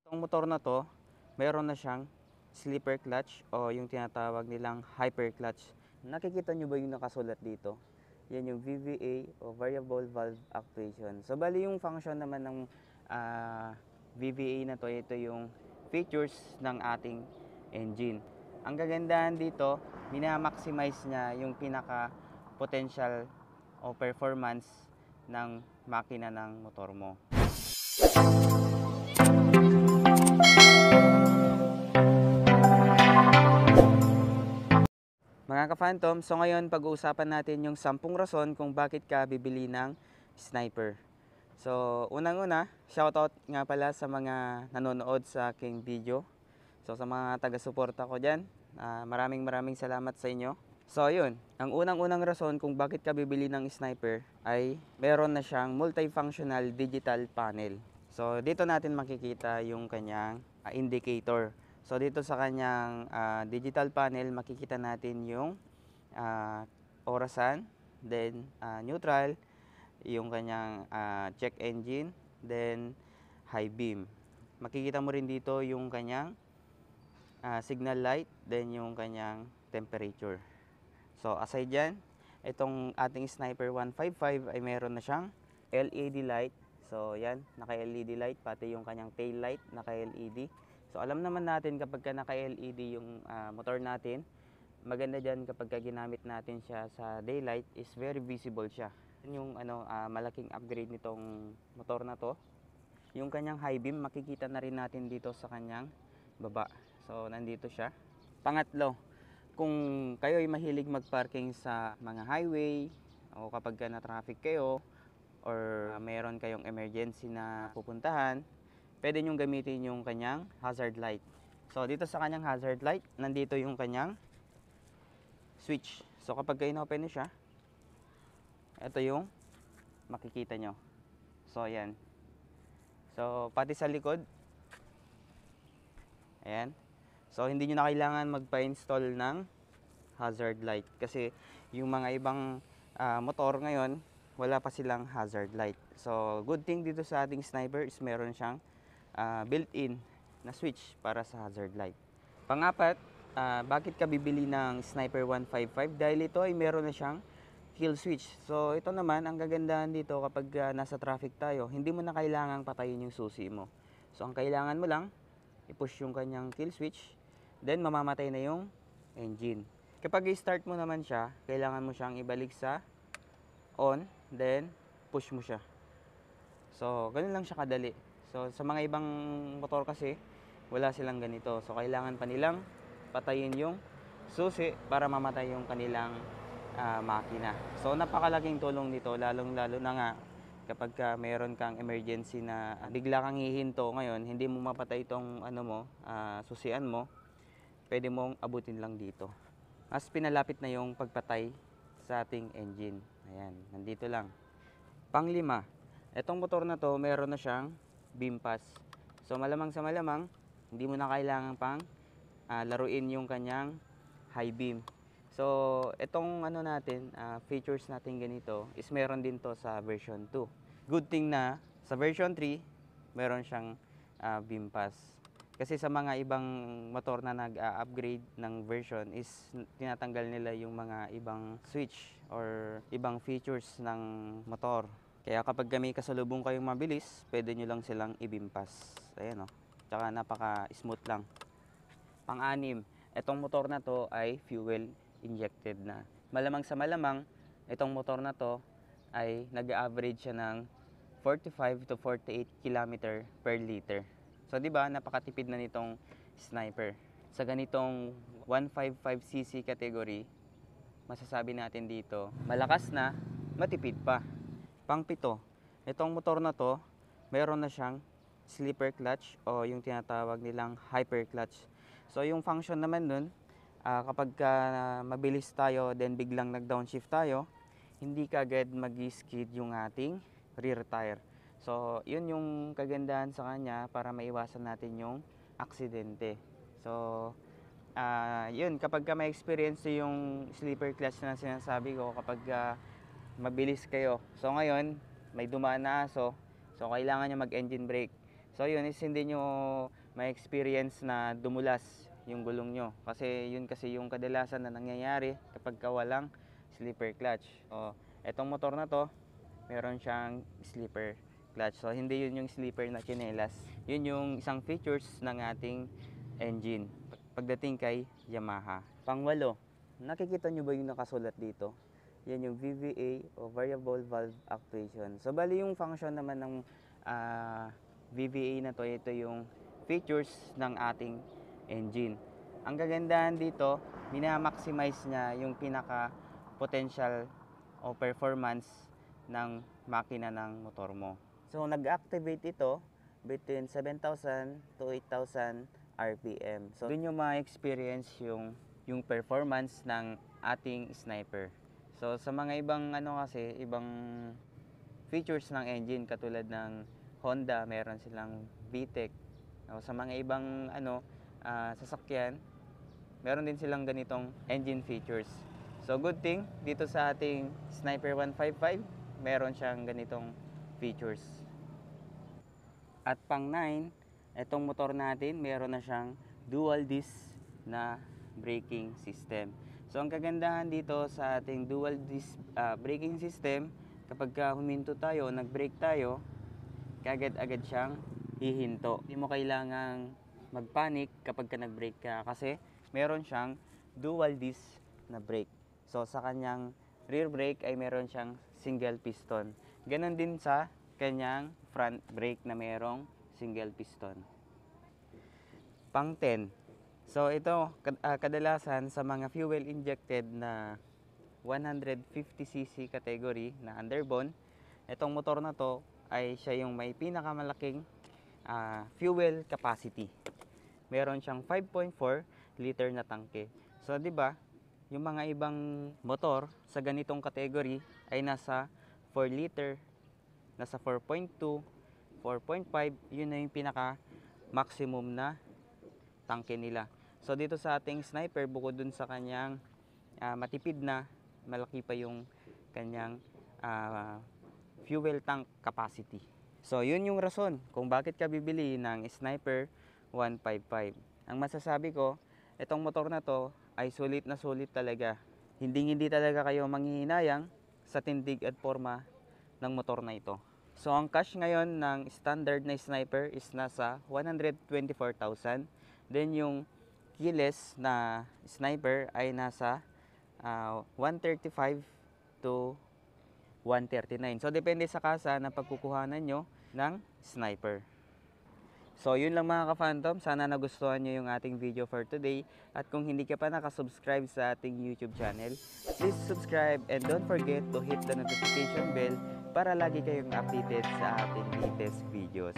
Itong motor na to, meron na siyang slipper clutch o yung tinatawag nilang hyper clutch. Nakikita nyo ba yung nakasulat dito? Yan yung VVA o Variable Valve Actuation. So bali yung function naman ng VVA na to, ito yung features ng ating engine. Ang kagandahan dito, minamaximize niya yung pinaka potential o performance ng makina ng motor mo. Mga ka-Phantom, so ngayon pag-uusapan natin yung 10 rason kung bakit ka bibili ng Sniper. So unang-una, shoutout nga pala sa mga nanonood sa aking video. So sa mga taga-suporta ko dyan, maraming salamat sa inyo. So yun, ang unang-unang rason kung bakit ka bibili ng Sniper ay meron na siyang multifunctional digital panel. So dito natin makikita yung kanyang indicator. So dito sa kanyang digital panel, makikita natin yung orasan, then neutral, yung kanyang check engine, then high beam. Makikita mo rin dito yung kanyang signal light, then yung kanyang temperature. So aside dyan, itong ating Sniper 155 ay meron na siyang LED light. So yan, naka-LED light, pati yung kanyang tail light naka-LED. So alam naman natin kapag naka-LED yung motor natin, maganda dyan kapag ginamit natin siya sa daylight is very visible siya. Yung malaking upgrade nitong motor na to, yung kanyang high beam makikita na rin natin dito sa kanyang baba. So nandito siya. Pangatlo, kung kayo ay mahilig magparking sa mga highway o kapag na traffic kayo or meron kayong emergency na pupuntahan, pwede nyong gamitin yung kanyang hazard light. So dito sa kanyang hazard light, nandito yung kanyang switch. So kapag in-open nyo siya, ito yung makikita nyo. So ayan. So pati sa likod, ayan. So hindi nyo na kailangan magpa-install ng hazard light. Kasi yung mga ibang motor ngayon, wala pa silang hazard light. So good thing dito sa ating Sniper is meron siyang built-in na switch para sa hazard light. Pangapat, bakit ka bibili ng Sniper 155? Dahil ito ay meron na siyang kill switch. So ito naman, ang kagandahan dito kapag nasa traffic tayo, hindi mo na kailangang patayin yung susi mo. So ang kailangan mo lang, i-push yung kanyang kill switch, then mamamatay na yung engine. Kapag i-start mo naman siya, kailangan mo siyang ibalik sa on, then push mo siya. So ganun lang siya kadali. So sa mga ibang motor kasi, wala silang ganito. So kailangan pa nilang patayin yung susi para mamatay yung kanilang makina. So napakalaking tulong nito, lalong-lalo na nga kapag meron kang emergency na bigla kang hihinto ngayon, hindi mo mapatay itong susian mo, pwede mong abutin lang dito. Mas pinalapit na yung pagpatay sa ating engine. Ayan, nandito lang. Panglima, itong motor na to, meron na siyang beam pass. So malamang sa malamang, hindi mo na kailangan pang laruin yung kanyang high beam. So itong features natin ganito is meron din to sa version 2. Good thing na sa version 3, meron siyang beam pass. Kasi sa mga ibang motor na nag-upgrade ng version is tinatanggal nila yung mga ibang switch or ibang features ng motor. Kaya kapag may kasalubong kayong mabilis, pwede nyo lang silang i-beam pass. Ayan o. Tsaka napaka-smooth lang. Pang-anim, itong motor na to ay fuel injected na. Malamang sa malamang, itong motor na to ay nag-average siya ng 45 to 48 km per liter. So di ba napakatipid na nitong Sniper. Sa ganitong 155cc category, masasabi natin dito, malakas na, matipid pa. Pang-pito, itong motor na to, meron na siyang slipper clutch o yung tinatawag nilang hyper clutch. So yung function naman nun, kapag mabilis tayo, then biglang nag-downshift tayo, hindi kagad mag-skid yung ating rear tire. So yun yung kagandahan sa kanya para maiwasan natin yung aksidente. So yun, kapag may experience yung slipper clutch na sinasabi ko, kapag mabilis kayo. So ngayon, may dumaan na aso. So kailangan nyo mag-engine brake. So yun is hindi nyo ma-experience na dumulas yung gulong nyo. Kasi yun kasi yung kadalasan na nangyayari kapag walang slipper clutch. O, etong motor na to, meron siyang slipper clutch. So hindi yun yung slipper na chinelas. Yun yung isang features ng ating engine pagdating kay Yamaha. Pangwalo, nakikita nyo ba yung nakasulat dito? Yan yung VVA o Variable Valve Actuation. So bali yung function naman ng VVA na to, ito yung features ng ating engine. Ang kagandahan dito, minamaximize niya yung pinaka potential o performance ng makina ng motor mo. So nag-activate ito between 7,000 to 8,000 RPM. So doon yung ma-experience yung performance ng ating sniper. So sa mga ibang ibang features ng engine katulad ng Honda, meron silang VTEC. Sa mga ibang sasakyan, meron din silang ganitong engine features. So good thing dito sa ating Sniper 155, meron siyang ganitong features. At pang 9, itong motor natin, meron na siyang dual disc na braking system. So ang kagandahan dito sa ating dual disc braking system, kapag huminto tayo, nag-brake tayo, kagad-agad siyang hihinto. Hindi mo kailangang mag-panic kapag nag-brake ka kasi meron siyang dual disc na brake. So sa kanyang rear brake ay meron siyang single piston. Ganon din sa kanyang front brake na merong single piston. Pang 10. So ito kadalasan sa mga fuel injected na 150cc category na underbone, itong motor na to ay siya yung may pinakamalaking fuel capacity. Meron siyang 5.4 liter na tangke. So 'di ba, yung mga ibang motor sa ganitong category ay nasa 4 liter, nasa 4.2, 4.5, yun na yung pinaka maximum na tangke nila. So dito sa ating sniper, bukod dun sa kanyang matipid na, malaki pa yung kanyang fuel tank capacity. So yun yung rason kung bakit ka bibili ng Sniper 155. Ang masasabi ko, itong motor na to ay sulit na sulit talaga. Hindi talaga kayo manghihinayang sa tindig at forma ng motor na ito. So ang cash ngayon ng standard na Sniper is nasa 124,000. Then yung keyless na Sniper ay nasa 135 to 139. So depende sa kasa na pagkukuhanan nyo ng Sniper. So yun lang mga ka-Phantom, sana nagustuhan nyo yung ating video for today. At kung hindi ka pa nakasubscribe sa ating YouTube channel, please subscribe and don't forget to hit the notification bell para lagi kayong updated sa ating latest videos.